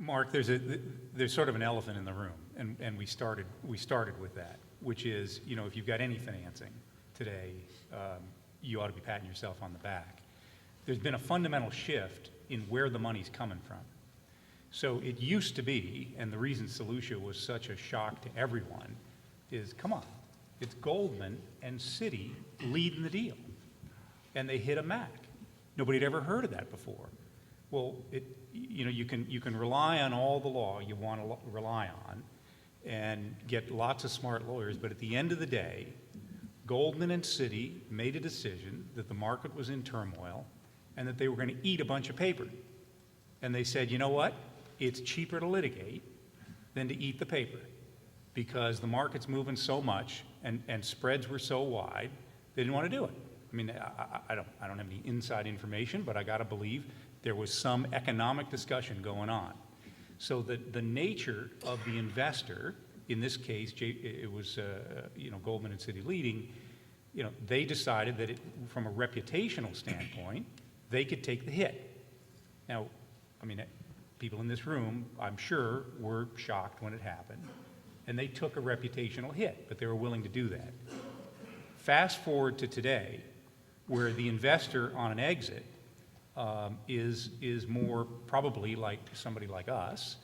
Mark, there's sort of an elephant in the room, and we started with that, which is, if you've got any financing today, you ought to be patting yourself on the back. There's been a fundamental shift in where the money's coming from. So it used to be, and the reason Solutia was such a shock to everyone is, come on, it's Goldman and Citi leading the deal, and they hit a MAC. Nobody had ever heard of that before. Well, you can rely on all the law you want to rely on and get lots of smart lawyers, but at the end of the day, Goldman and Citi made a decision that the market was in turmoil and that they were going to eat a bunch of paper. And they said, you know what? It's cheaper to litigate than to eat the paper because the market's moving so much and spreads were so wide, they didn't want to do it. I mean, I don't have any inside information, but I got to believe there was some economic discussion going on. So the nature of the investor, in this case, it was Goldman and Citi leading, they decided that from a reputational standpoint, they could take the hit. Now, I mean, people in this room, I'm sure, were shocked when it happened, and they took a reputational hit, but they were willing to do that. Fast forward to today, where the investor on an exit is more probably like somebody like us,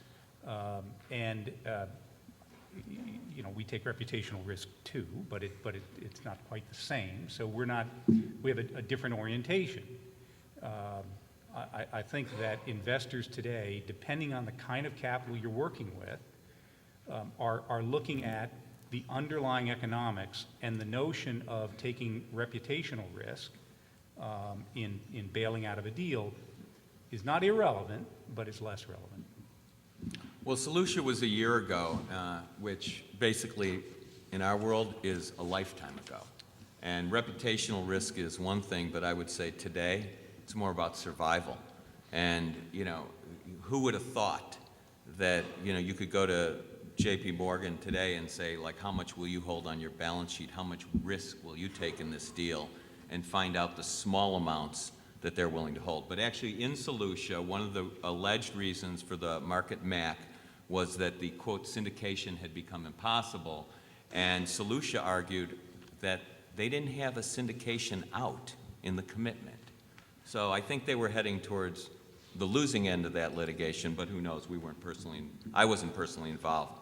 and we take reputational risk too, but it's not quite the same. So we have a different orientation. I think that investors today, depending on the kind of capital you're working with, are looking at the underlying economics and the notion of taking reputational risk in bailing out of a deal is not irrelevant, but it's less relevant. Well, Solutia was a year ago, which basically in our world is a lifetime ago. And reputational risk is one thing, but I would say today it's more about survival. And, who would have thought that, you could go to JP Morgan today and say, like, how much will you hold on your balance sheet? How much risk will you take in this deal? And find out the small amounts that they're willing to hold. But actually in Solutia, one of the alleged reasons for the market MAC was that the, quote, syndication had become impossible. And Solutia argued that they didn't have a syndication out in the commitment. So I think they were heading towards the losing end of that litigation, but who knows, I wasn't personally involved.